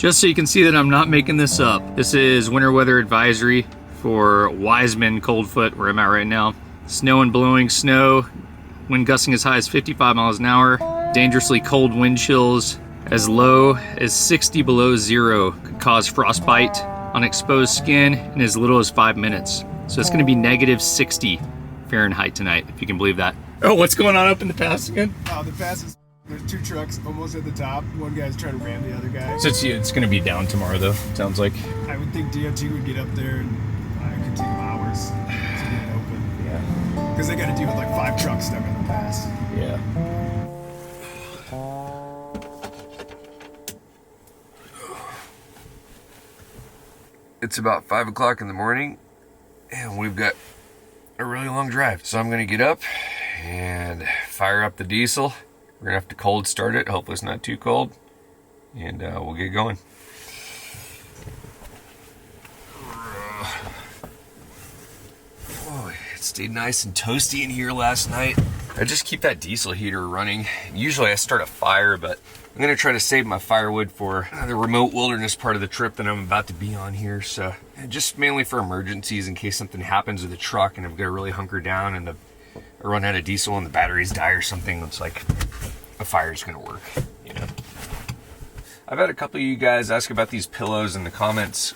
Just so you can see that I'm not making this up, this is winter weather advisory for Wiseman Coldfoot, where I'm at right now. Snow and blowing snow, wind gusting as high as 55 miles an hour, dangerously cold wind chills as low as 60 below zero could cause frostbite on exposed skin in as little as 5 minutes. So it's gonna be negative 60 Fahrenheit tonight, if you can believe that. Oh, what's going on up in the pass again? Oh, the pass is, there's two trucks almost at the top. One guy's trying to ram the other guy. So it's gonna be down tomorrow though, sounds like. I would think DOT would get up there and it could take them hours to get it open. Yeah. Because they got to deal with like 5 trucks stuck in the pass. Yeah. It's about 5 o'clock in the morning and we've got a really long drive. So I'm gonna get up and fire up the diesel. We're gonna have to cold start it. Hopefully it's not too cold. And we'll get going. Oh, it stayed nice and toasty in here last night. I just keep that diesel heater running. Usually I start a fire, but I'm gonna try to save my firewood for the remote wilderness part of the trip that I'm about to be on here. So just mainly for emergencies in case something happens with the truck and I've got to really hunker down and I run out of diesel and the batteries die or something. It's like a fire's gonna work, you know. I've had a couple of you guys ask about these pillows in the comments.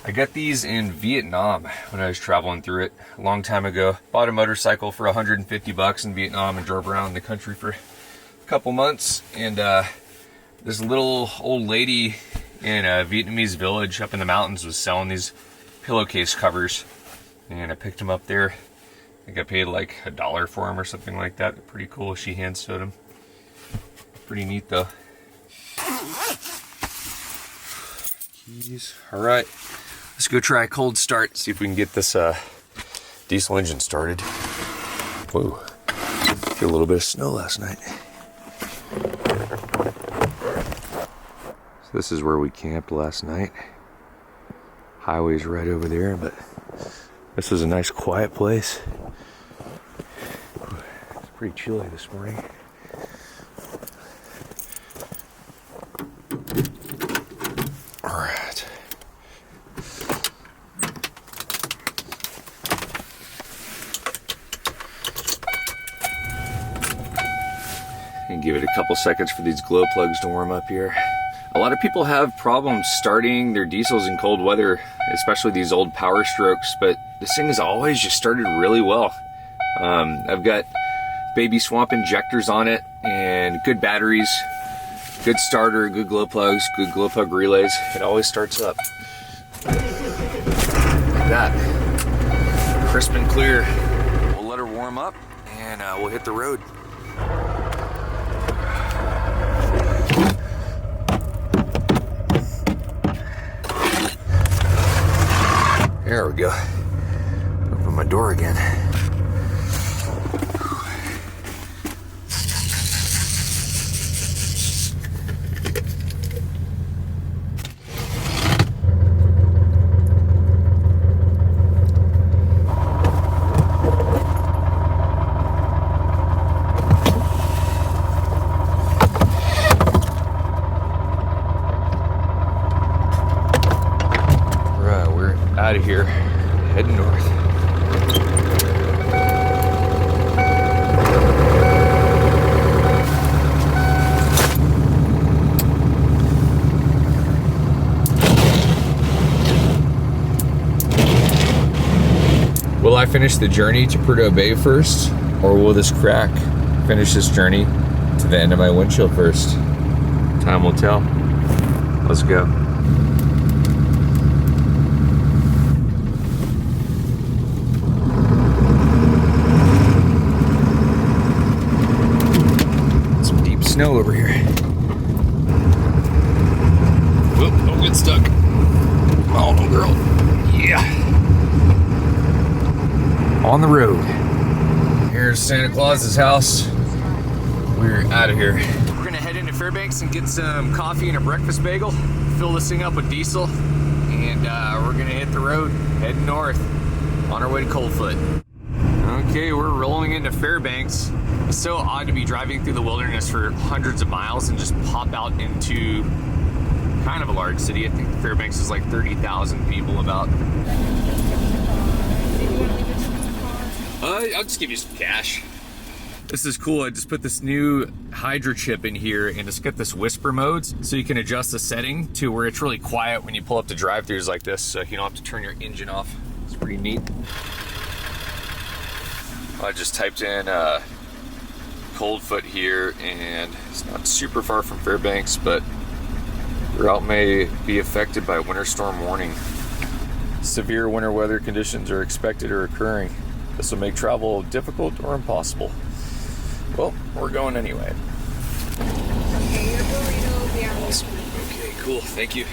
I got these in Vietnam when I was traveling through it a long time ago. Bought a motorcycle for 150 bucks in Vietnam and drove around the country for a couple months. And this little old lady in a Vietnamese village up in the mountains was selling these pillowcase covers. And I picked them up there. I think I paid like $1 for them or something like that. They're pretty cool. She hand sewed them. Pretty neat though. Keys. All right. Let's go try a cold start, see if we can get this diesel engine started. Whoa, feel a little bit of snow last night. So this is where we camped last night. Highway's right over there, but this is a nice quiet place. It's pretty chilly this morning. All right. And give it a couple seconds for these glow plugs to warm up here. A lot of people have problems starting their diesels in cold weather, especially these old Powerstrokes, but this thing has always just started really well. I've got baby swamp injectors on it and good batteries, good starter, good glow plugs, good glow plug relays. It always starts up. Like that. Crisp and clear. We'll let her warm up and we'll hit the road. There we go. Open my door again. Out of here, heading north. Will I finish the journey to Prudhoe Bay first, or will this crack finish this journey to the end of my windshield first? Time will tell. Let's go. Snow over here. Whoop, don't get stuck. Come on, little girl. Yeah. On the road. Here's Santa Claus's house. We're out of here. We're gonna head into Fairbanks and get some coffee and a breakfast bagel. Fill this thing up with diesel. And we're gonna hit the road, heading north on our way to Coldfoot. Okay, we're rolling into Fairbanks. It's so odd to be driving through the wilderness for hundreds of miles and just pop out into kind of a large city. I think Fairbanks is like 30,000 people about. I'll just give you some cash. This is cool. I just put this new Hydra chip in here, and it's got this whisper modes, so you can adjust the setting to where it's really quiet when you pull up to drive-thrus like this, so you don't have to turn your engine off. It's pretty neat. I just typed in Coldfoot here, and it's not super far from Fairbanks, but route may be affected by winter storm warning. Severe winter weather conditions are expected or occurring. This will make travel difficult or impossible. Well, we're going anyway. Okay, your burrito will be out. Awesome. Okay, cool. Thank you.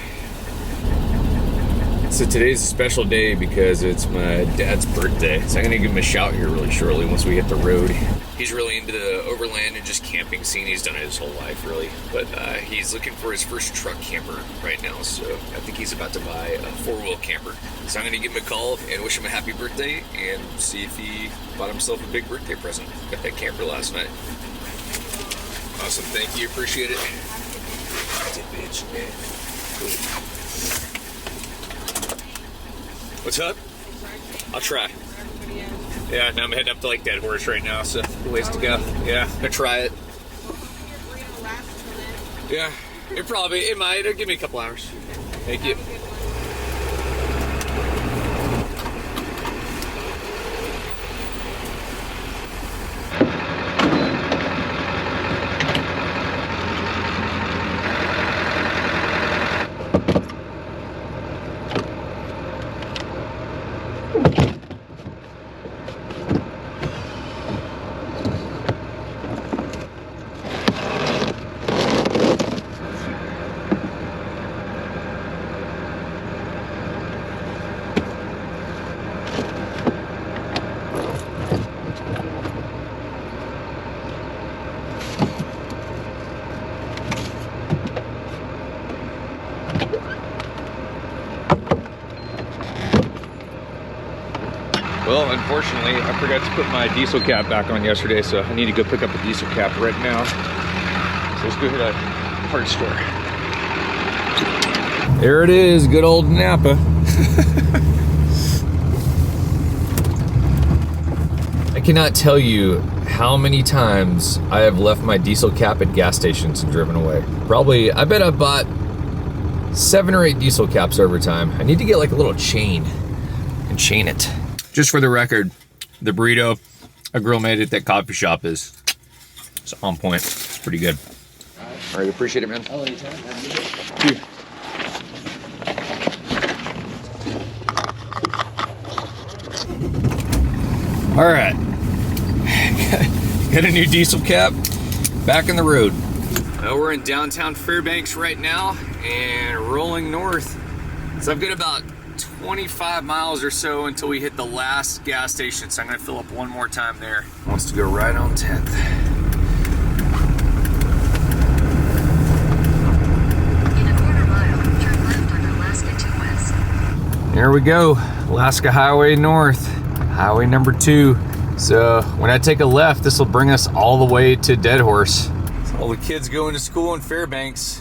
So today's a special day because it's my dad's birthday. So I'm gonna give him a shout here really shortly once we hit the road. He's really into the overland and just camping scene. He's done it his whole life, really. But he's looking for his first truck camper right now. So I think he's about to buy a 4-wheel camper. So I'm gonna give him a call and wish him a happy birthday and see if he bought himself a big birthday present. Got that camper last night. Awesome, thank you, appreciate it. Bitch, man. Cool. What's up? I'll try. Yeah, now I'm heading up to like Dead Horse right now, so a ways to go. Yeah, gonna try it. Yeah, it might. It'll give me a couple hours. Thank you. Well, unfortunately, I forgot to put my diesel cap back on yesterday, so I need to go pick up a diesel cap right now. So let's go hit a parts store. There it is, good old Napa. I cannot tell you how many times I have left my diesel cap at gas stations and driven away. Probably, I bet I've bought 7 or 8 diesel caps over time. I need to get like a little chain and chain it. Just for the record, the burrito a girl made at that coffee shop is on point. It's pretty good. All right, appreciate it, man. All right, got a new diesel cap, back in the road. We're in downtown Fairbanks right now and rolling north. So I've got about 25 miles or so until we hit the last gas station, so I'm gonna fill up one more time there. Wants to go right on 10th. In a quarter mile, turn left on Alaska 2 West. There we go, Alaska Highway North, highway number 2. So when I take a left, this will bring us all the way to Dead Horse. So all the kids going to school in Fairbanks.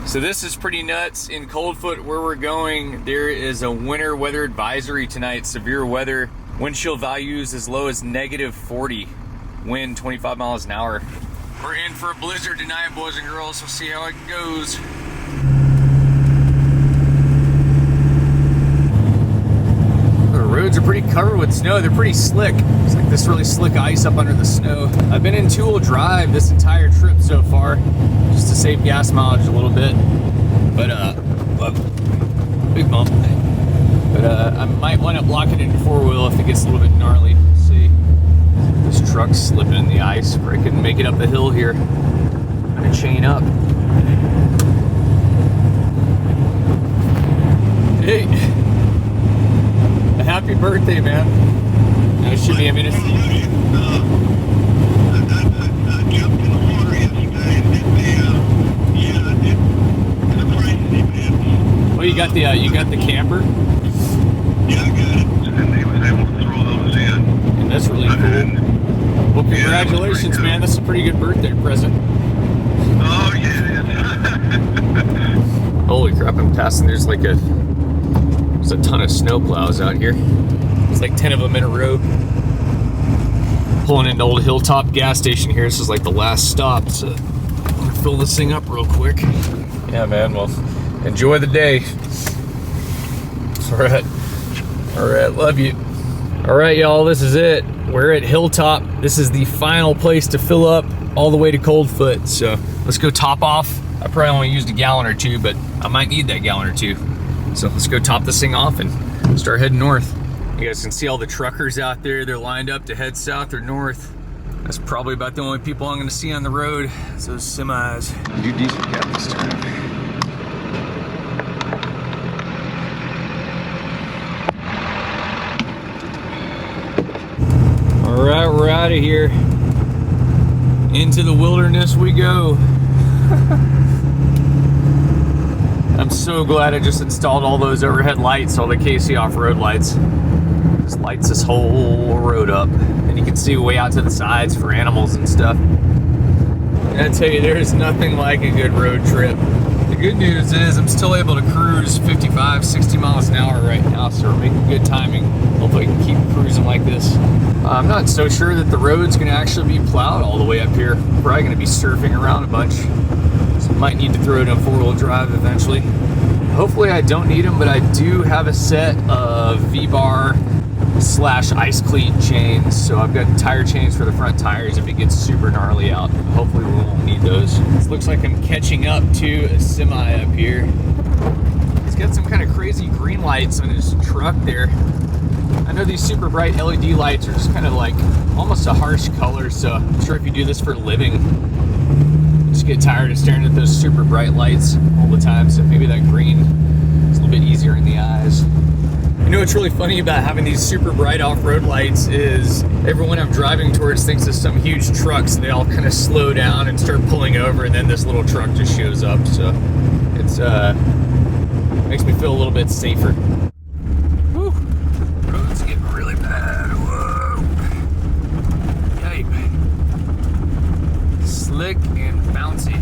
So this is pretty nuts. In Coldfoot, where we're going, there is a winter weather advisory tonight, severe weather. Wind chill values as low as -40. Wind 25 miles an hour. We're in for a blizzard tonight, boys and girls. We'll see how it goes. The roads are pretty covered with snow. They're pretty slick. It's like this really slick ice up under the snow. I've been in 2-wheel drive this entire trip so far, just to save gas mileage a little bit. But big bump. But I might wind up locking it into 4-wheel if it gets a little bit gnarly. We'll see. This truck's slipping in the ice where I couldn't make it up the hill here. I'm gonna chain up. Hey. Happy birthday, man. No, should be. I mean, it's... I jumped in the water yesterday and the price depends. Well, you got the camper? Yeah, I got it. And they was able to throw those in. And that's really cool. Well, congratulations, man. That's a pretty good birthday present. Oh, yeah, it is. Holy crap, I'm passing, there's a ton of snow plows out here. There's like 10 of them in a row. Pulling into Old Hilltop gas station here. This is like the last stop, so I'm gonna fill this thing up real quick. Yeah, man, well, enjoy the day. All right, love you. All right, y'all, this is it. We're at Hilltop. This is the final place to fill up all the way to Coldfoot. So let's go top off. I probably only used a gallon or two, but I might need that gallon or two. So let's go top this thing off and start heading north. You guys can see all the truckers out there. They're lined up to head south or north. That's probably about the only people I'm gonna see on the road. It's those semis. Do diesel cap this time. All right, we're out of here. Into the wilderness we go. I'm so glad I just installed all those overhead lights, all the KC off-road lights. Just lights this whole road up. And you can see way out to the sides for animals and stuff. And I tell you, there's nothing like a good road trip. The good news is I'm still able to cruise 55, 60 miles an hour right now, so we're making good timing. Hopefully I can keep cruising like this. I'm not so sure that the road's gonna actually be plowed all the way up here. Probably gonna be surfing around a bunch. So I might need to throw it in four-wheel drive eventually. Hopefully I don't need them, but I do have a set of V-bar / ice cleat chains. So I've got tire chains for the front tires if it gets super gnarly out. Hopefully we won't need those. This looks like I'm catching up to a semi up here. He's got some kind of crazy green lights on his truck there. I know these super bright LED lights are just kind of like almost a harsh color, so I'm sure if you do this for a living, you just get tired of staring at those super bright lights all the time, so maybe that green is a little bit easier in the eyes. You know what's really funny about having these super bright off-road lights is everyone I'm driving towards thinks it's some huge truck, so they all kind of slow down and start pulling over, and then this little truck just shows up, so it's makes me feel a little bit safer. Whew. Road's getting really bad. Whoa. Yipe. Slick and bouncy.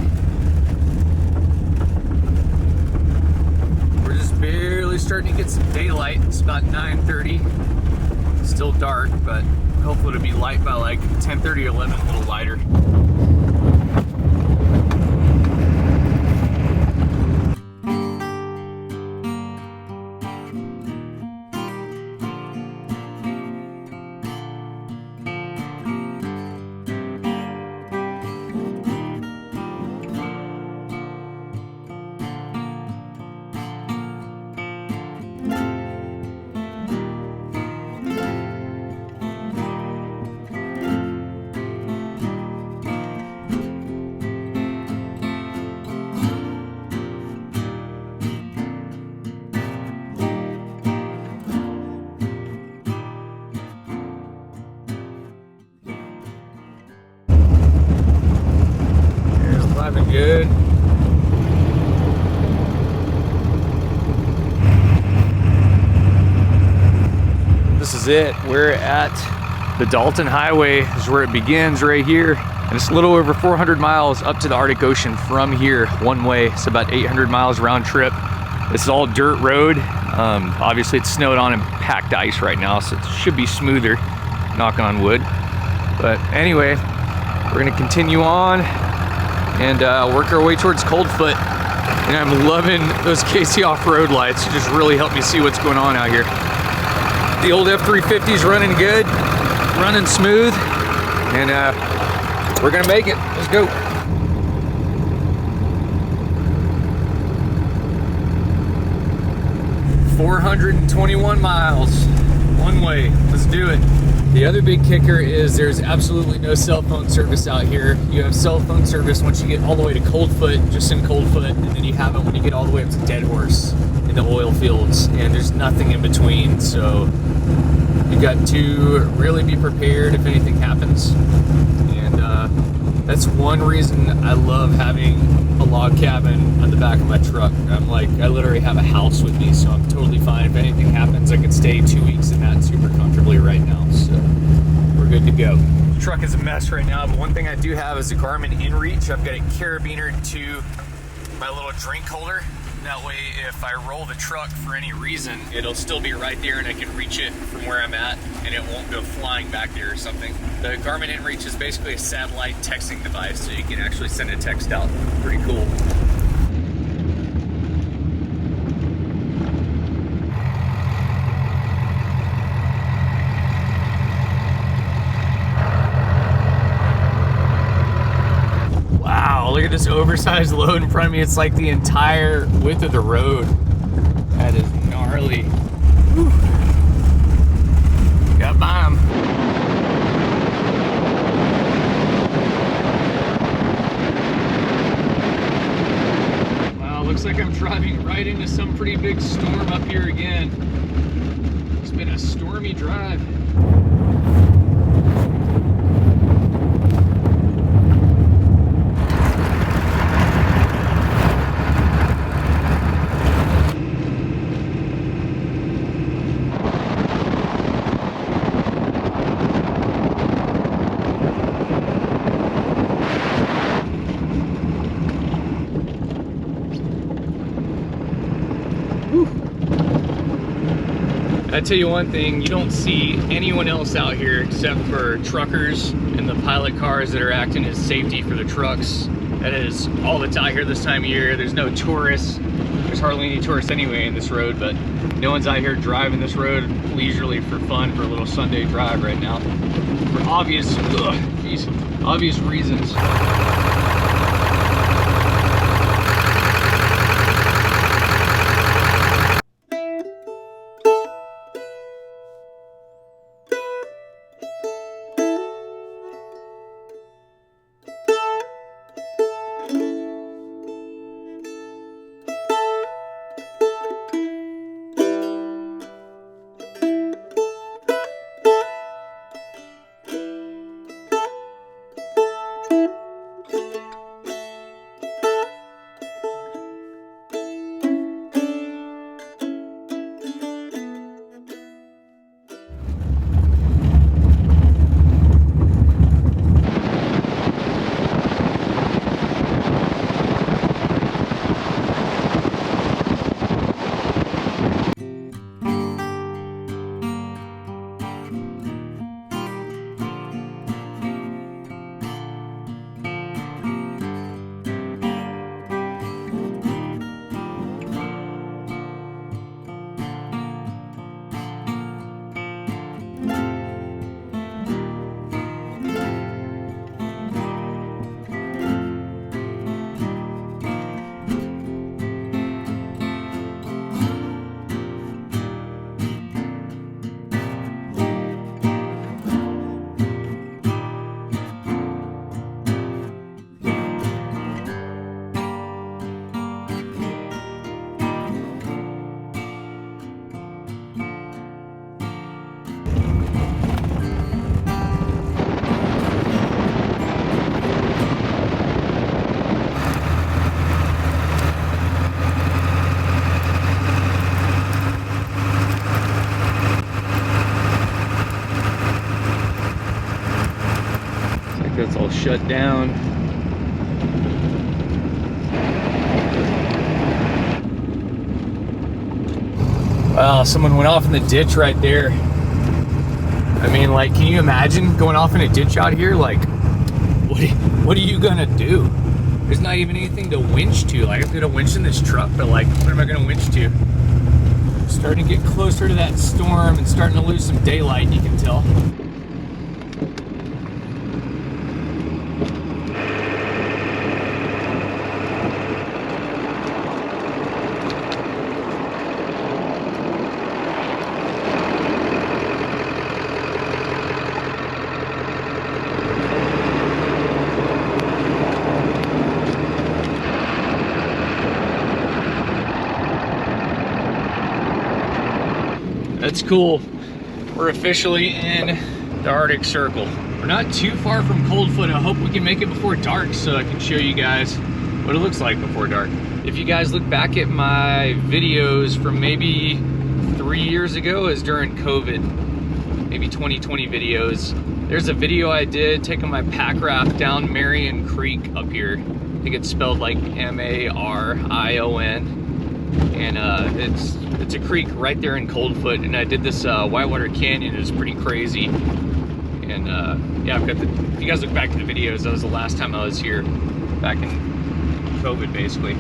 We're just barely starting to get some daylight. It's about 9:30. It's still dark, but hopefully it'll be light by like 10:30 or 11, a little lighter. Good. This is it. We're at the Dalton Highway. This is where it begins right here. And it's a little over 400 miles up to the Arctic Ocean from here, one way. It's about 800 miles round trip. This is all dirt road. Obviously it's snowed on and packed ice right now, so it should be smoother, knocking on wood. But anyway, we're gonna continue on and work our way towards Coldfoot. And I'm loving those KC off-road lights. It just really help me see what's going on out here. The old F350 is running good, running smooth, and we're gonna make it. Let's go. $421 miles, one way. Let's do it. The other big kicker is there's absolutely no cell phone service out here. You have cell phone service once you get all the way to Coldfoot, just in Coldfoot, and then you have it when you get all the way up to Dead Horse in the oil fields, and there's nothing in between. So you got to really be prepared if anything happens. And that's one reason I love having a log cabin on the back of my truck. I literally have a house with me, so I'm totally fine. If anything happens, I can stay 2 weeks in that super comfortably right now. So we're good to go. The truck is a mess right now, but one thing I do have is a Garmin InReach. I've got it carabinered to my little drink holder. That way, if I roll the truck for any reason, it'll still be right there and I can reach it from where I'm at and it won't go flying back there or something. The Garmin InReach is basically a satellite texting device, so you can actually send a text out. Pretty cool. Look at this oversized load in front of me. It's like the entire width of the road. That is gnarly. Whew. Got by him. Wow, looks like I'm driving right into some pretty big storm up here again. It's been a stormy drive. I tell you one thing, you don't see anyone else out here except for truckers and the pilot cars that are acting as safety for the trucks. That is all that's out here this time of year. There's no tourists. There's hardly any tourists anyway in this road, but no one's out here driving this road leisurely for fun for a little Sunday drive right now. For obvious reasons. That's all shut down. Wow, someone went off in the ditch right there. I mean, like, can you imagine going off in a ditch out here? Like, what are you gonna do? There's not even anything to winch to. Like, I'm gonna winch in this truck, but like, what am I gonna winch to? Starting to get closer to that storm and starting to lose some daylight, you can tell. That's cool. We're officially in the Arctic Circle. We're not too far from Coldfoot. I hope we can make it before dark so I can show you guys what it looks like before dark. If you guys look back at my videos from maybe 3 years ago, is during COVID, maybe 2020 videos. There's a video I did taking my pack raft down Marion Creek up here. I think it's spelled like M-A-R-I-O-N. and it's a creek right there in Coldfoot, and I did this Whitewater Canyon. It was pretty crazy, and yeah, I've got the, if you guys look back to the videos, that was the last time I was here, back in COVID basically.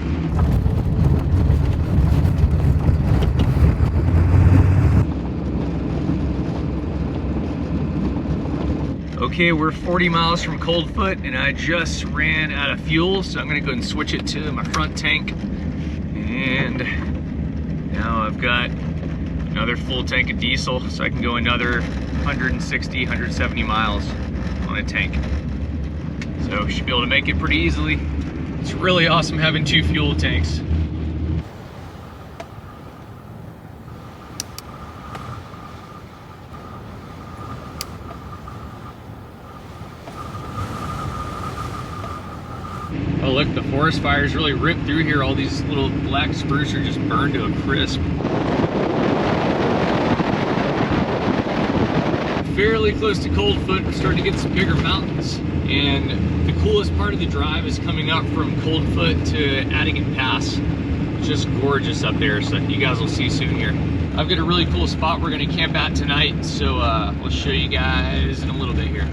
Okay, we're 40 miles from Coldfoot, and I just ran out of fuel, so I'm gonna go ahead and switch it to my front tank. And now I've got another full tank of diesel, so I can go another 160, 170 miles on a tank. So should be able to make it pretty easily. It's really awesome having 2 fuel tanks. Oh look, the forest fires really ripped through here. All these little black spruce are just burned to a crisp. Fairly close to Coldfoot, we're starting to get some bigger mountains. And the coolest part of the drive is coming up from Coldfoot to Adigan Pass. It's just gorgeous up there, so you guys will see soon here. I've got a really cool spot we're gonna camp at tonight, so we'll show you guys in a little bit here.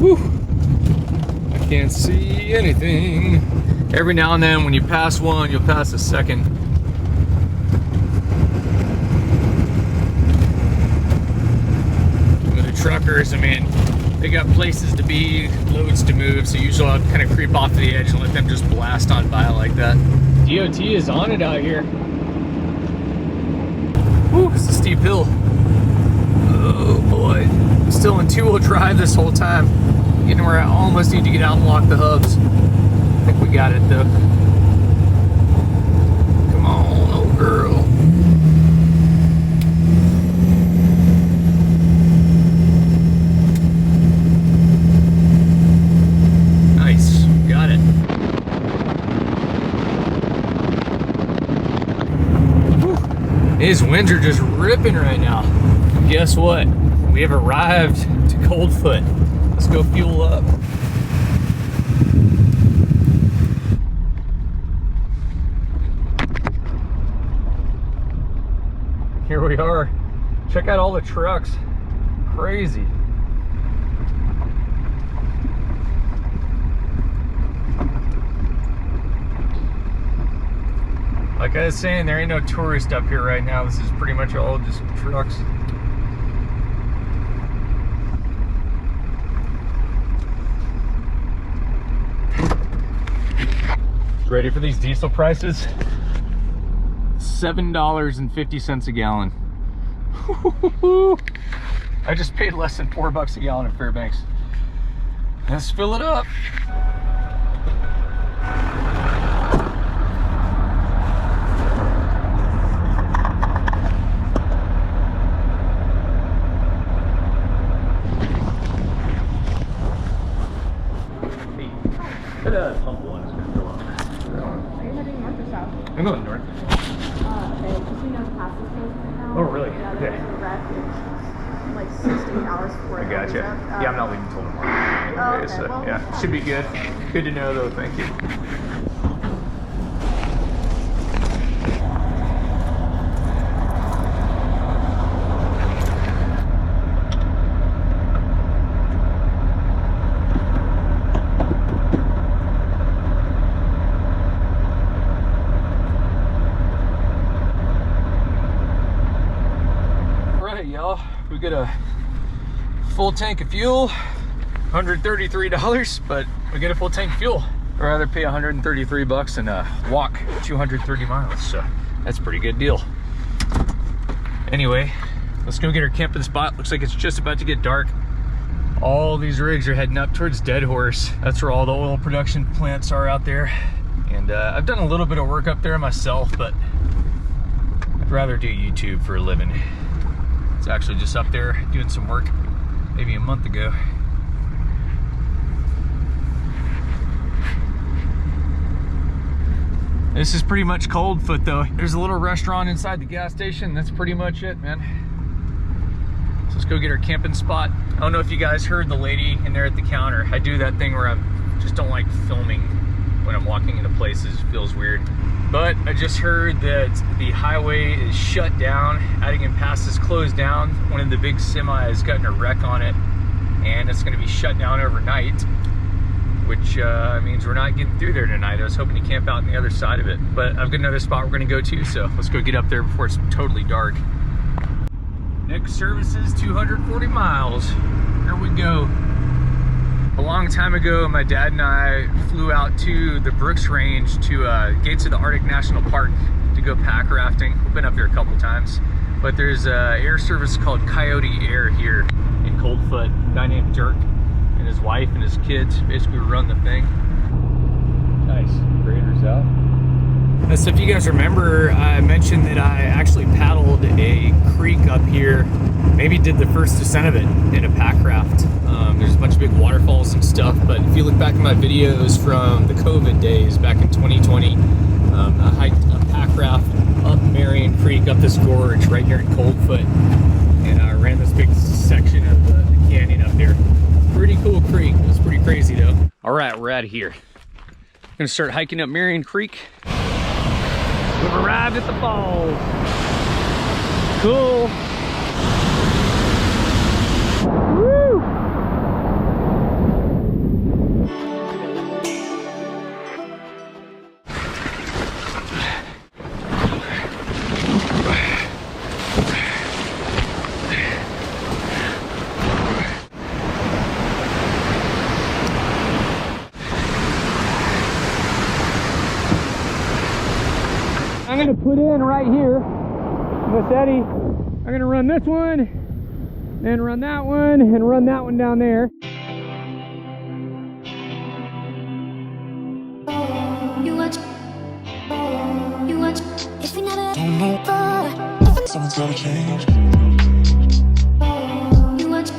Woo! Can't see anything. Every now and then when you pass one, you'll pass a second. With the truckers, I mean, they got places to be, loads to move, so usually I'll kind of creep off to the edge and let them just blast on by like that. DOT is on it out here. Woo, it's a steep hill. Oh boy. I'm still in 2-wheel drive this whole time. Getting where I almost need to get out and lock the hubs. I think we got it though. Come on, old girl. Nice, got it. Whew. These winds are just ripping right now. And guess what? We have arrived to Coldfoot. Let's go fuel up. Here we are. Check out all the trucks. Crazy. Like I was saying, there ain't no tourist up here right now. This is pretty much all just trucks. Ready for these diesel prices? $7.50 a gallon. I just paid less than $4 a gallon in Fairbanks. Let's fill it up. I'm going north. Okay, because we know the pass is closed right now. Oh, really? Yeah, Okay. there's a wreck. It's like 6 to 8 hours before I it gotcha. opens up. Yeah, I'm not leaving till tomorrow. Anyway, okay. so Well, yeah, should be good. Good to know though, thank you. Y'all, we got a full tank of fuel, $133, but we get a full tank of fuel. I'd rather pay $133 and walk 230 miles, so that's a pretty good deal. Anyway, let's go get our camping spot. Looks like it's just about to get dark. All these rigs are heading up towards Dead Horse. That's where all the oil production plants are out there. And I've done a little bit of work up there myself, but I'd rather do YouTube for a living. It's actually just up there doing some work maybe a month ago. This is pretty much Coldfoot though. There's a little restaurant inside the gas station. That's pretty much it, man. So let's go get our camping spot. I don't know if you guys heard the lady in there at the counter. I do that thing where I just don't like filming when I'm walking into places. It feels weird. But I just heard that the highway is shut down. Addington Pass is closed down. One of the big semis got in a wreck on it, and it's going to be shut down overnight, which means we're not getting through there tonight. I was hoping to camp out on the other side of it, but I've got another spot we're going to go to, so let's go get up there before it's totally dark. Next service is 240 miles. Here we go. A long time ago, my dad and I flew out to the Brooks Range to Gates of the Arctic National Park to go pack rafting. We've been up here a couple times, but there's an air service called Coyote Air here in Coldfoot. A guy named Dirk and his wife and his kids basically run the thing. Nice, graders out. So if you guys remember, I mentioned that I actually paddled a creek up here, maybe did the first descent of it in a pack raft. There's a bunch of big waterfalls and stuff, but if you look back at my videos from the COVID days back in 2020, I hiked a pack raft up Marion Creek, up this gorge right here in Coldfoot, and I ran this big section of the canyon up there. Pretty cool creek. It was pretty crazy though. All right, we're out of here. Gonna start hiking up Marion Creek. We've arrived at the falls. Cool. Woo! I'm gonna put in right here with Eddie. I'm gonna run this one, then run that one, and run that one down there. You watch, if we never someone's gotta change. You watch,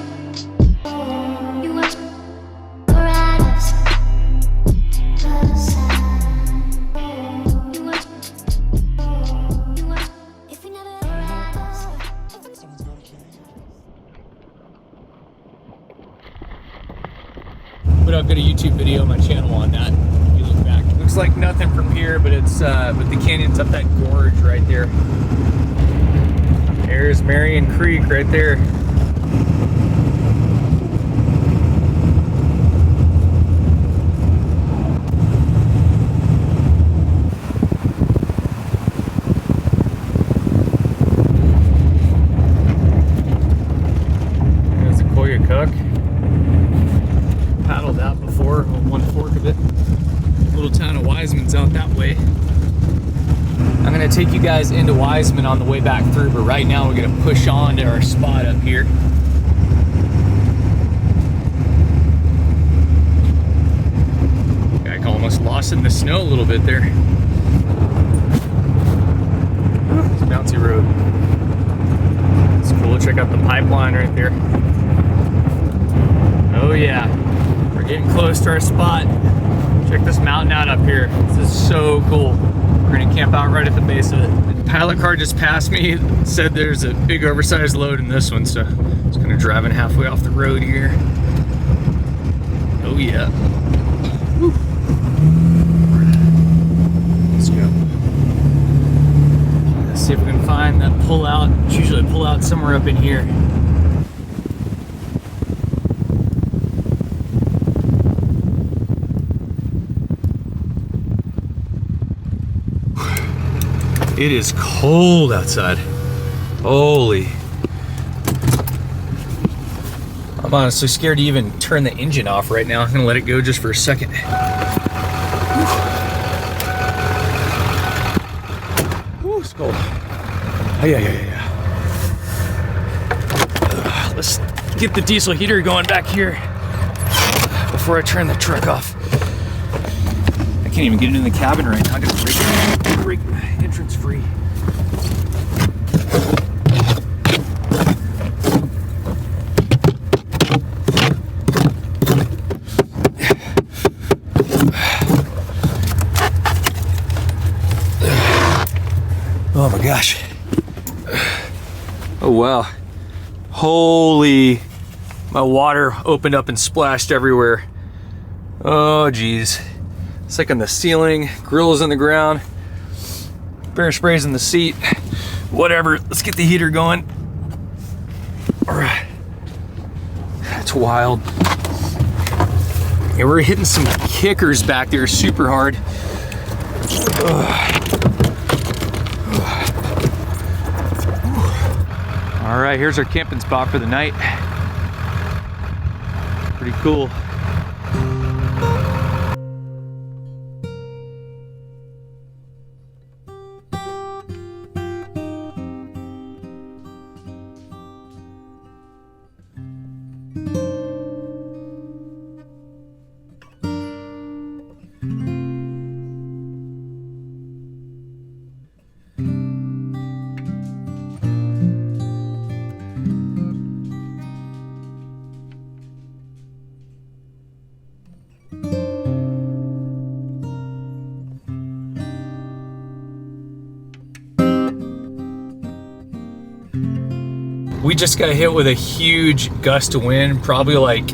for us. You watch, if we never someone's gotta change. Put up, got a YouTube video on my channel on that. If you look back, looks like nothing from here, but it's but the canyon's up that gorge right there. There's Marion Creek right there. There's a Koyukuk. Paddled out before, one fork of it. Little town of Wiseman's out that way. I'm gonna take you guys into Wiseman on the way back through, but right now we're gonna push on to our spot up here. Got almost lost in the snow a little bit there. It's a bouncy road. It's cool. Check out the pipeline right there. Oh yeah, we're getting close to our spot. Check this mountain out up here. This is so cool. We're gonna camp out right at the base of it. The pilot car just passed me. It said there's a big oversized load in this one, so I'm just gonna driving halfway off the road here. Oh yeah. Woo. Let's go. Let's see if we can find that pull out. It's usually a pull out somewhere up in here. It is cold outside. Holy. I'm honestly scared to even turn the engine off right now. I'm gonna let it go just for a second. Whew, it's cold. Oh, yeah. Let's get the diesel heater going back here before I turn the truck off. I can't even get into the cabin right now. I gotta break my entrance free. Oh my gosh. Oh wow. Holy, my water opened up and splashed everywhere. Oh geez. It's like on the ceiling, grills on the ground, bear sprays in the seat, whatever. Let's get the heater going. All right, that's wild. Yeah, we're hitting some kickers back there super hard. All right, here's our camping spot for the night. Pretty cool. We just got hit with a huge gust of wind, probably like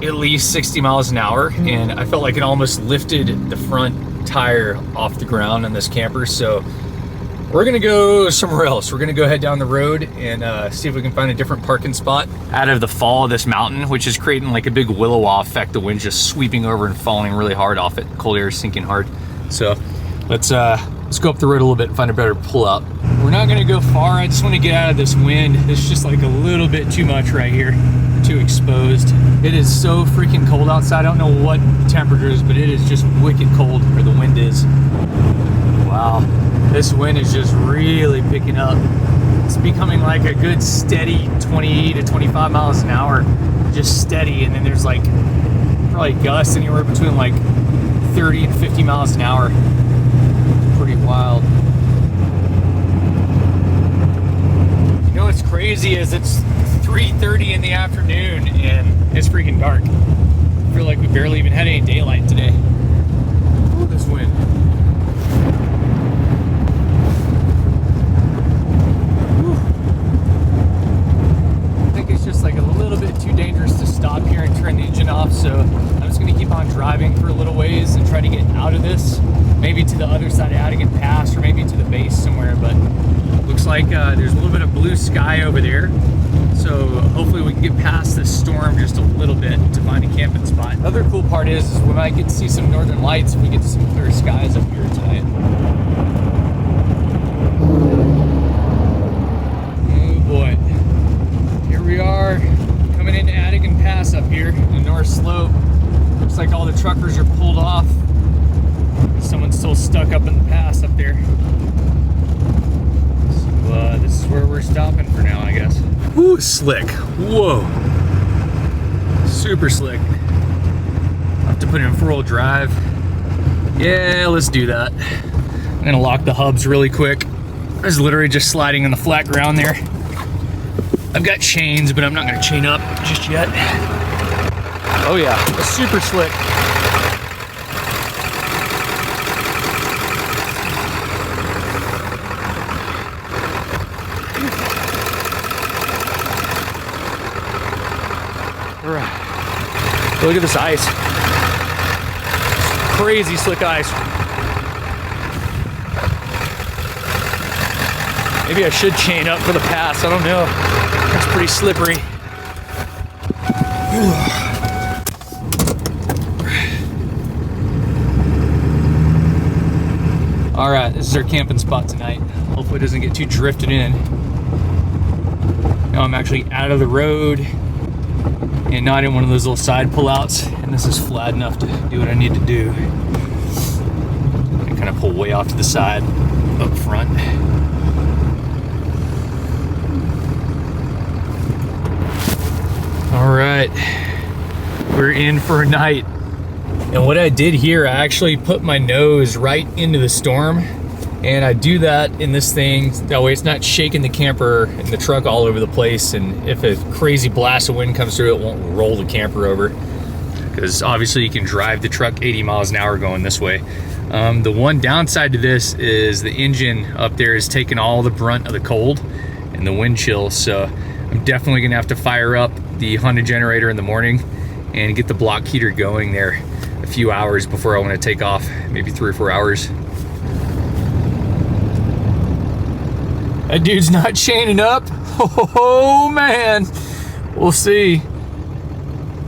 at least 60 miles an hour, and I felt like it almost lifted the front tire off the ground on this camper. So we're gonna go somewhere else. We're gonna go head down the road and see if we can find a different parking spot out of the fall of this mountain, which is creating like a big willow effect. The wind's just sweeping over and falling really hard off it. Cold air is sinking hard. So let's go up the road a little bit and find a better pullout. We're not gonna go far. I just want to get out of this wind. It's just like a little bit too much right here, too exposed. It is so freaking cold outside. I don't know what the temperature is, but it is just wicked cold, or the wind is. Wow, this wind is just really picking up. It's becoming like a good steady 20 to 25 miles an hour, just steady. And then there's like probably gusts anywhere between like 30 and 50 miles an hour. Pretty wild. You know what's crazy is it's 3:30 in the afternoon and it's freaking dark. I feel like we barely even had any daylight today. Ooh, this wind. Whew. I think it's just like a little bit too dangerous to stop here and turn the engine off, so I'm just gonna keep on driving for a little ways and try to get out of this. Maybe to the other side of Adigan Pass, or maybe to the base somewhere, but looks like there's a little bit of blue sky over there. So hopefully we can get past this storm just a little bit to find a camping spot. Other cool part is we might get to see some northern lights if we get to some clear skies up here tonight. Oh boy. Here we are, coming into Adigan Pass up here, the north slope. Looks like all the truckers are pulled off. Someone's still stuck up in the pass up there. So this is where we're stopping for now, I guess. Ooh, slick. Whoa. Super slick. I'll have to put it in 4-wheel drive. Yeah, let's do that. I'm gonna lock the hubs really quick. I was literally just sliding in the flat ground there. I've got chains, but I'm not gonna chain up just yet. Oh yeah, it's super slick. Look at this ice. Crazy slick ice. Maybe I should chain up for the pass. I don't know. It's pretty slippery. All right, this is our camping spot tonight. Hopefully it doesn't get too drifted in. Now I'm actually out of the road and not in one of those little side pullouts, and this is flat enough to do what I need to do. And kind of pull way off to the side up front. All right, we're in for a night. And what I did here, I actually put my nose right into the storm, and I do that in this thing, that way it's not shaking the camper and the truck all over the place, and if a crazy blast of wind comes through, it won't roll the camper over, because obviously you can drive the truck 80 miles an hour going this way. The one downside to this is the engine up there is taking all the brunt of the cold and the wind chill, so I'm definitely gonna have to fire up the Honda generator in the morning and get the block heater going there. I few hours before I want to take off, maybe 3 or 4 hours. That dude's not chaining up. Oh man, we'll see.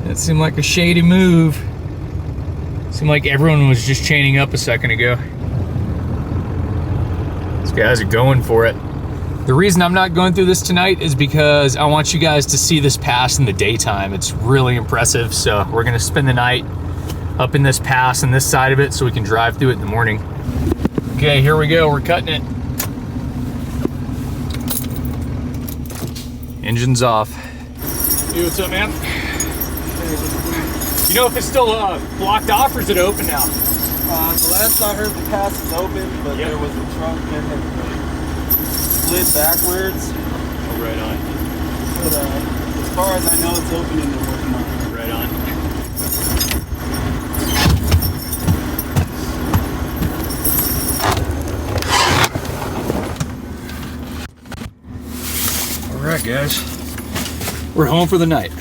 That seemed like a shady move. Seemed like everyone was just chaining up a second ago. These guys are going for it. The reason I'm not going through this tonight is because I want you guys to see this pass in the daytime. It's really impressive. So we're gonna spend the night up in this pass on this side of it so we can drive through it in the morning. Okay, here we go, we're cutting it. Engine's off. Hey, what's up, man? You know if it's still blocked off or is it open now? The last I heard, the pass is open, but there was a truck that had slid backwards. Oh, right on. But as far as I know, it's open and they're working on it. Right on. All right, guys. We're home for the night.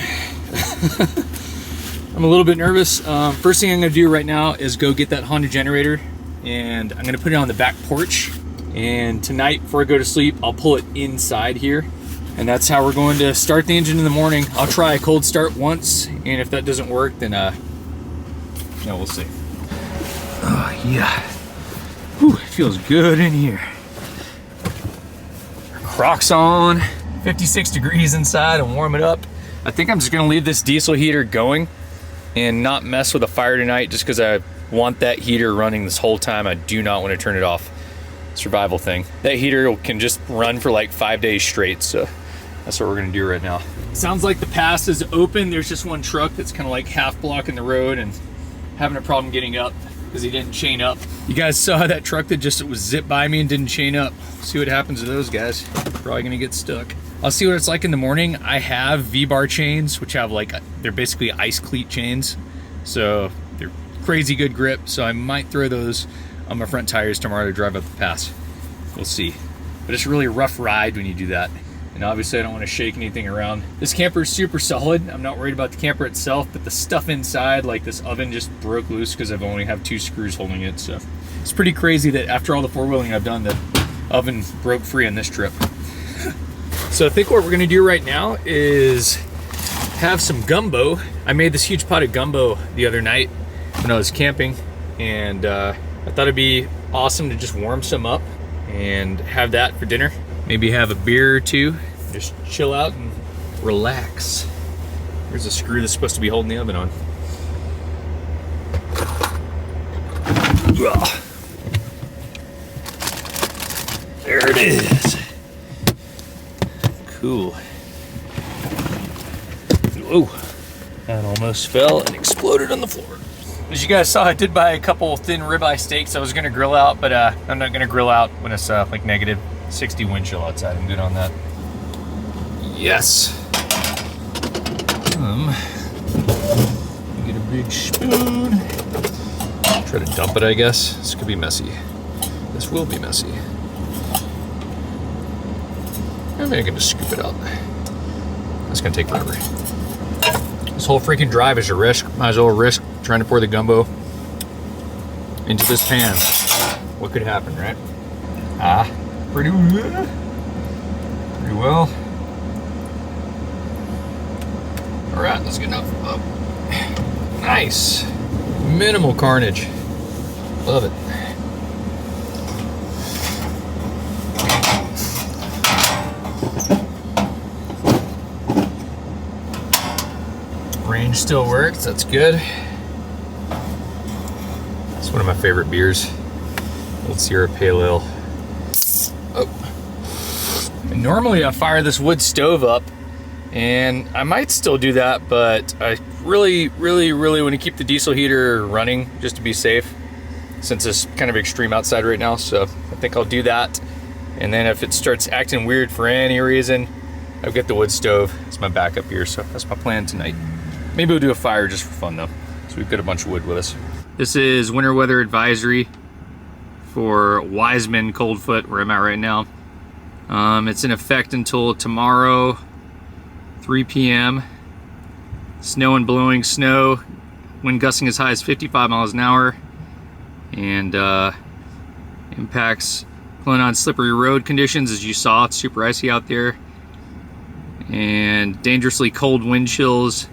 I'm a little bit nervous. First thing I'm gonna do right now is go get that Honda generator and I'm gonna put it on the back porch. And tonight, before I go to sleep, I'll pull it inside here. And that's how we're going to start the engine in the morning. I'll try a cold start once, and if that doesn't work, then we'll see. Oh yeah. Whew, it feels good in here. Crocs on, 56 degrees inside and warm it up. I think I'm just gonna leave this diesel heater going and not mess with the fire tonight just because I want that heater running this whole time. I do not want to turn it off. Survival thing. That heater can just run for like 5 days straight, so that's what we're gonna do right now. Sounds like the pass is open. There's just one truck that's kind of like half blocking the road and having a problem getting up because he didn't chain up. You guys saw that truck that just was zipped by me and didn't chain up. See what happens to those guys. Probably gonna get stuck. I'll see what it's like in the morning. I have V-bar chains, which have like, they're basically ice cleat chains. So they're crazy good grip. So I might throw those on my front tires tomorrow to drive up the pass. We'll see. But it's really a rough ride when you do that. And obviously I don't want to shake anything around. This camper is super solid. I'm not worried about the camper itself, but the stuff inside, like this oven just broke loose because I've only have 2 screws holding it. So it's pretty crazy that after all the 4-wheeling I've done, the oven broke free on this trip. So I think what we're gonna do right now is have some gumbo. I made this huge pot of gumbo the other night when I was camping, and I thought it'd be awesome to just warm some up and have that for dinner. Maybe have a beer or two, just chill out and relax. Here's a screw that's supposed to be holding the oven on. There it is. Cool. Whoa, that almost fell and exploded on the floor. As you guys saw, I did buy a couple thin ribeye steaks I was gonna grill out, but I'm not gonna grill out when it's like negative 60 wind chill outside. I'm good on that. Yes. Get a big spoon. Try to dump it, I guess. This could be messy. This will be messy. Maybe I can just scoop it out. That's gonna take forever. This whole freaking drive is a risk. Might as well risk trying to pour the gumbo into this pan. What could happen, right? Pretty well. All right, that's good enough. Oh. Nice. Minimal carnage. Love it. Range still works, that's good. It's one of my favorite beers. Old Sierra Pale Ale. Oh. And normally I fire this wood stove up, and I might still do that, but I really want to keep the diesel heater running just to be safe, since it's kind of extreme outside right now. So I think I'll do that. And then if it starts acting weird for any reason, I'll get the wood stove. It's my backup here, so that's my plan tonight. Maybe we'll do a fire just for fun though. So we've got a bunch of wood with us. This is winter weather advisory for Wiseman Coldfoot, where I'm at right now. It's in effect until tomorrow, 3 p.m. Snow and blowing snow, wind gusting as high as 55 miles an hour, and impacts pulling on slippery road conditions. As you saw, it's super icy out there, and dangerously cold wind chills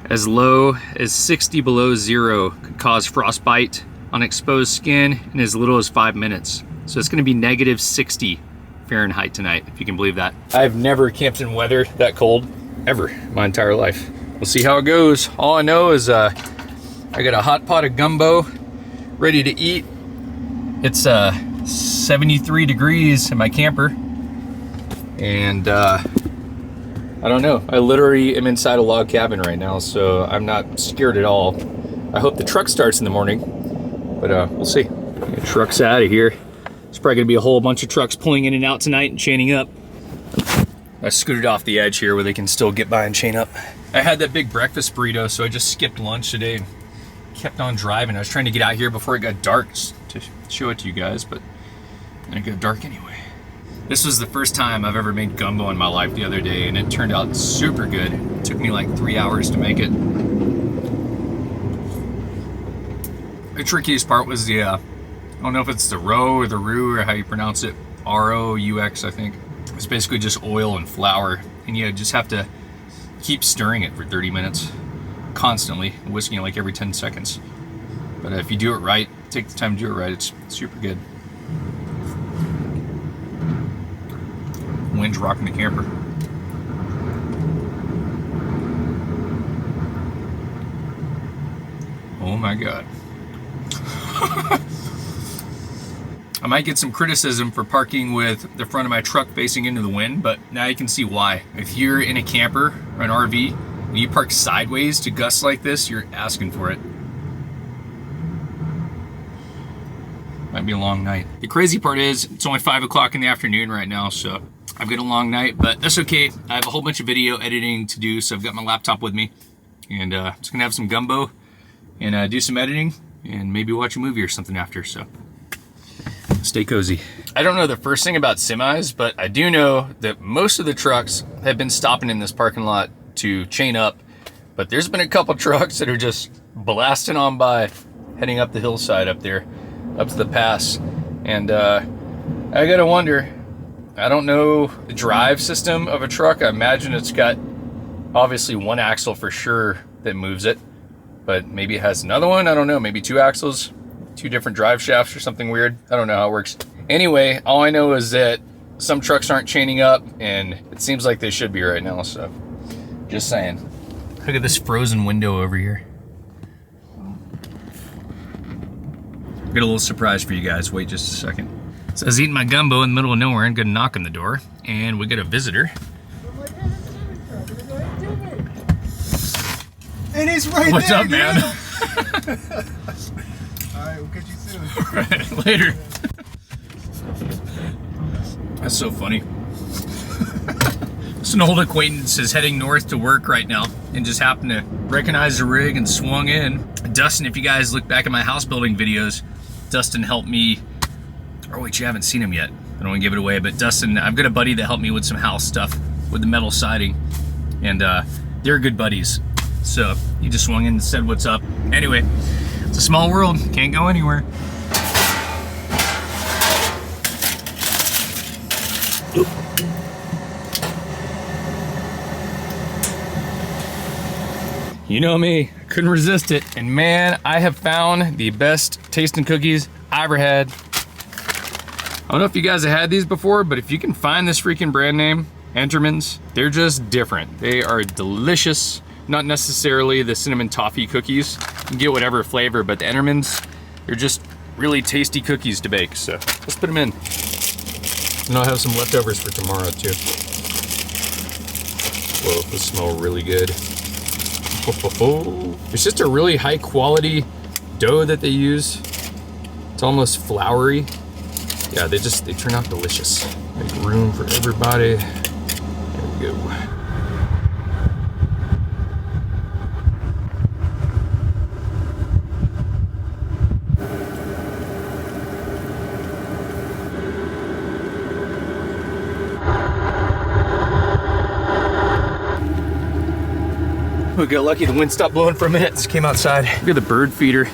as low as 60 below zero could cause frostbite on exposed skin in as little as 5 minutes. So it's going to be negative 60 Fahrenheit tonight, if you can believe that. I've never camped in weather that cold ever my entire life. We'll see how it goes. All I know is I got a hot pot of gumbo ready to eat. It's 73 degrees in my camper, and I don't know, I literally am inside a log cabin right now, so I'm not scared at all. I hope the truck starts in the morning, but we'll see. The truck's out of here. There's probably gonna be a whole bunch of trucks pulling in and out tonight and chaining up. I scooted off the edge here where they can still get by and chain up. I had that big breakfast burrito, so I just skipped lunch today and kept on driving. I was trying to get out here before it got dark to show it to you guys, but then it got dark anyway. This was the first time I've ever made gumbo in my life the other day, and it turned out super good. It took me like 3 hours to make it. The trickiest part was the, I don't know if it's the roux or the roux or how you pronounce it, R-O-U-X, I think. It's basically just oil and flour, and you just have to keep stirring it for 30 minutes, constantly, whisking it like every 10 seconds. But if you do it right, take the time to do it right, it's super good. Wind's rocking the camper. Oh my God. I might get some criticism for parking with the front of my truck facing into the wind, but now you can see why. If you're in a camper or an RV, and you park sideways to gusts like this, you're asking for it. Might be a long night. The crazy part is, it's only 5 o'clock in the afternoon right now, so I've got a long night, but that's okay. I have a whole bunch of video editing to do, so I've got my laptop with me, and I'm just gonna have some gumbo and do some editing and maybe watch a movie or something after, so stay cozy. I don't know the first thing about semis, but I do know that most of the trucks have been stopping in this parking lot to chain up, but there's been a couple trucks that are just blasting on by, heading up the hillside up there, up to the pass, and I gotta wonder, I don't know the drive system of a truck. I imagine it's got obviously one axle for sure that moves it, but maybe it has another one, I don't know, maybe 2 axles, 2 different drive shafts or something weird. I don't know how it works. Anyway, all I know is that some trucks aren't chaining up, and it seems like they should be right now, so just saying. Look at this frozen window over here. Got a little surprise for you guys, wait just a second. So I was eating my gumbo in the middle of nowhere and got a knock on the door, and we got a visitor. And he's right What's there. up, man? Alright, we'll catch you soon. Alright, later. That's so funny. Just an old acquaintance is heading north to work right now and just happened to recognize the rig and swung in. Dustin, if you guys look back at my house building videos, Dustin helped me, or wait, you haven't seen him yet. I don't want to give it away, but Dustin, I've got a buddy that helped me with some house stuff with the metal siding, and they're good buddies. So he just swung in and said what's up. Anyway, it's a small world, can't go anywhere. You know me, I couldn't resist it. And man, I have found the best tasting cookies I ever had. I don't know if you guys have had these before, but if you can find this freaking brand name, Enterman's, they're just different. They are delicious. Not necessarily the cinnamon toffee cookies. You can get whatever flavor, but the Enterman's, they're just really tasty cookies to bake. So let's put them in. And I'll have some leftovers for tomorrow too. Whoa, those smell really good. It's just a really high quality dough that they use. It's almost floury. Yeah, they turn out delicious. Make room for everybody. There we go. We got lucky, the wind stopped blowing for a minute. Just came outside. Look at the bird feeder.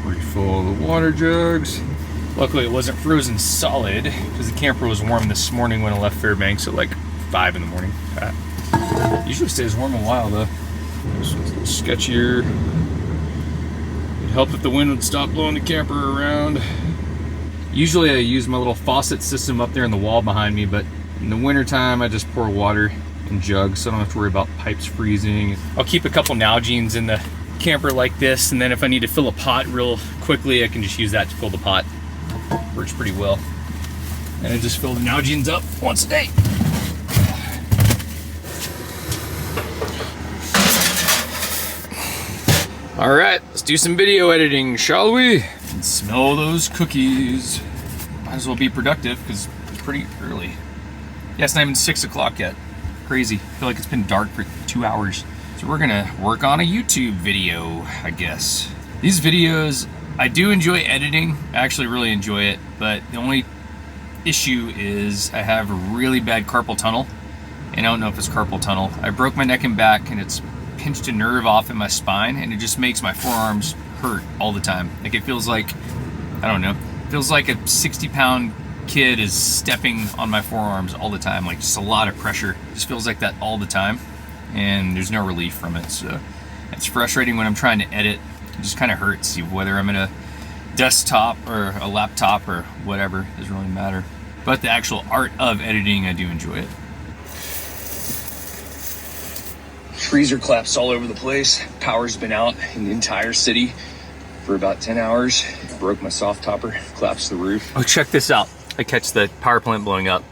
Refill the water jugs. Luckily it wasn't frozen solid because the camper was warm this morning when I left Fairbanks at like 5 in the morning. Usually stays warm a while though. This one's a little sketchier. It helped if the wind would stop blowing the camper around. Usually I use my little faucet system up there in the wall behind me, but in the wintertime I just pour water in jugs so I don't have to worry about pipes freezing. I'll keep a couple Nalgene's in the camper like this, and then if I need to fill a pot real quickly, I can just use that to fill the pot. Works pretty well. And I just fill the Nalgene's up once a day. All right, let's do some video editing, shall we? And smell those cookies. Might as well be productive because it's pretty early. Yeah, it's not even 6 o'clock yet. Crazy. I feel like it's been dark for 2 hours. So we're gonna work on a YouTube video, I guess. These videos, I do enjoy editing. I actually really enjoy it, but the only issue is I have a really bad carpal tunnel, and I don't know if it's carpal tunnel. I broke my neck and back, and it's pinched a nerve off in my spine, and it just makes my forearms hurt all the time. Like it feels like, I don't know, it feels like a 60-pound kid is stepping on my forearms all the time, like just a lot of pressure. It just feels like that all the time, and there's no relief from it. So it's frustrating when I'm trying to edit. It just kind of hurts, whether I'm in a desktop or a laptop or whatever, it doesn't really matter. But the actual art of editing, I do enjoy it. Freezer collapsed all over the place. Power's been out in the entire city for about 10 hours. Broke my soft topper, collapsed the roof. Oh, check this out. I catch the power plant blowing up.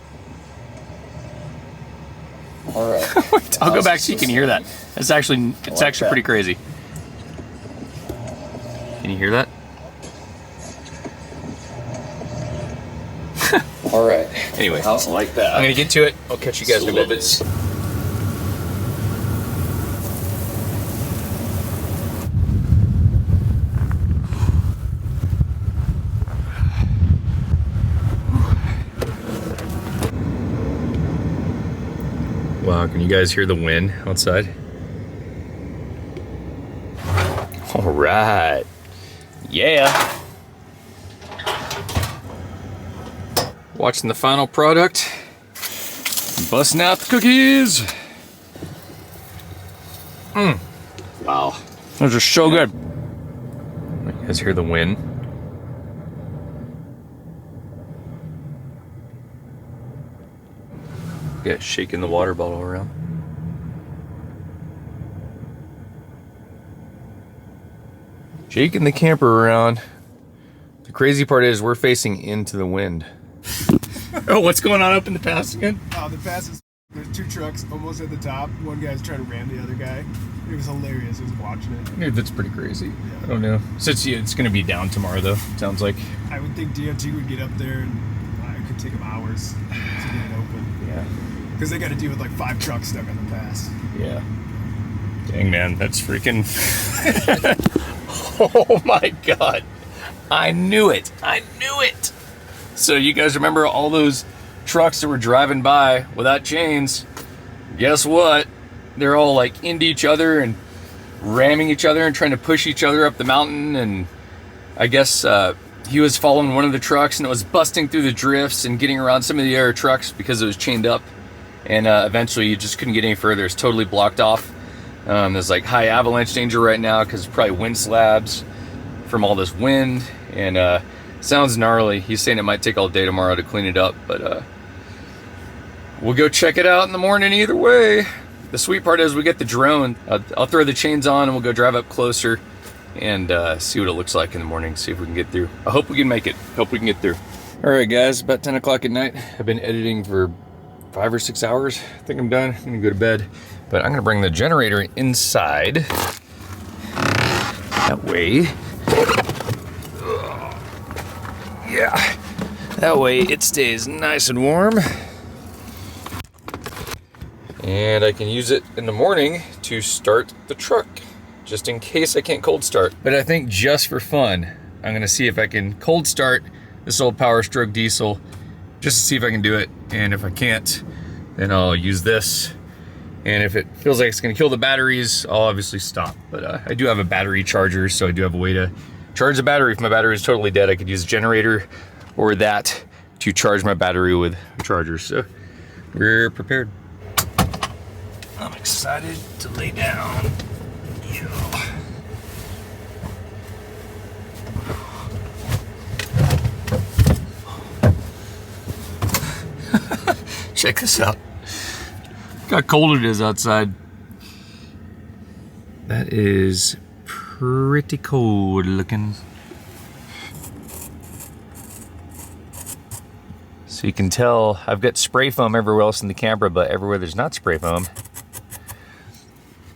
All right. I'll go back so you can hear that. It's actually pretty crazy. Can you hear that? All right. Anyway, I like that. I'm gonna get to it. I'll catch you guys in a bit. Wow, can you guys hear the wind outside? All right. Yeah. Watching the final product. Busting out the cookies. Wow. Those are so good. You guys hear the wind? Yeah, shaking the water bottle around. Shaking the camper around. The crazy part is we're facing into the wind. Oh, what's going on up in the pass again? Oh, the pass is, there's 2 trucks almost at the top. One guy's trying to ram the other guy. It was hilarious. I was watching it. Dude, that's pretty crazy. Yeah. I don't know. So it's going to be down tomorrow, though, sounds like. I would think DOT would get up there, and it could take them hours to get it open. Yeah. Because they got to deal with like 5 trucks stuck on the pass. Yeah. Dang, man, that's freaking... Oh my God. I knew it. I knew it. So you guys remember all those trucks that were driving by without chains? Guess what? They're all like into each other and ramming each other and trying to push each other up the mountain. And I guess he was following one of the trucks and it was busting through the drifts and getting around some of the other trucks because it was chained up. And eventually you just couldn't get any further. It's totally blocked off. There's like high avalanche danger right now because probably wind slabs from all this wind. And sounds gnarly. He's saying it might take all day tomorrow to clean it up, but we'll go check it out in the morning either way. The sweet part is we get the drone. I'll throw the chains on and we'll go drive up closer and see what it looks like in the morning, see if we can get through. I hope we can make it. Hope we can get through. All right, guys, about 10 o'clock at night. I've been editing for 5 or 6 hours. I think I'm done. I'm gonna go to bed, but I'm gonna bring the generator inside. That way. Yeah, that way it stays nice and warm. And I can use it in the morning to start the truck, just in case I can't cold start. But I think just for fun, I'm gonna see if I can cold start this old Powerstroke Diesel, just to see if I can do it. And if I can't, Then I'll use this. And if it feels like it's gonna kill the batteries, I'll obviously stop. But I do have a battery charger, so I do have a way to charge the battery. If my battery is totally dead, I could use a generator or that to charge my battery with a charger. So we're prepared. I'm excited to lay down. Check this out. Look how cold it is outside. That is pretty cold looking. So you can tell I've got spray foam everywhere else in the camper, but everywhere there's not spray foam.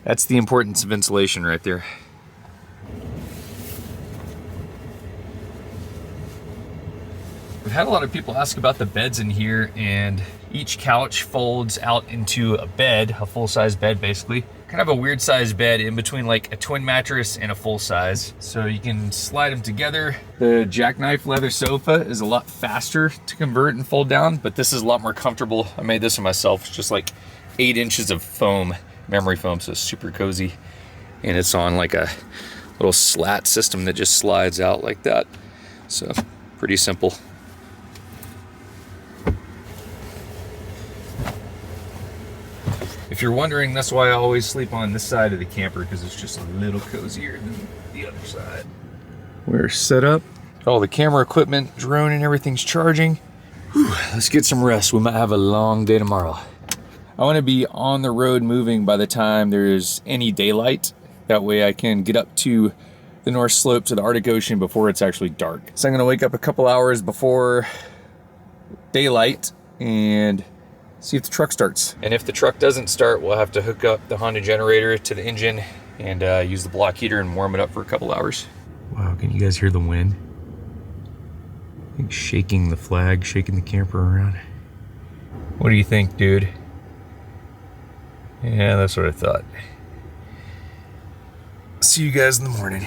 That's the importance of insulation right there. We've had a lot of people ask about the beds in here, and each couch folds out into a bed, a full-size bed basically. Kind of a weird size bed in between like a twin mattress and a full size. So you can slide them together. The jackknife leather sofa is a lot faster to convert and fold down, but this is a lot more comfortable. I made this one myself. It's just like 8 inches of foam, memory foam, so it's super cozy. And it's on like a little slat system that just slides out like that. So pretty simple. If you're wondering, that's why I always sleep on this side of the camper, because it's just a little cozier than the other side. We're set up. All the camera equipment, drone and everything's charging. Whew, let's get some rest. We might have a long day tomorrow. I want to be on the road moving by the time there's any daylight. That way I can get up to the North Slope to the Arctic Ocean before it's actually dark. So I'm going to wake up a couple hours before daylight and see if the truck starts. And if the truck doesn't start, we'll have to hook up the Honda generator to the engine and use the block heater and warm it up for a couple hours. Wow, can you guys hear the wind? I think shaking the flag, shaking the camper around. What do you think, dude? Yeah, that's what I thought. See you guys in the morning.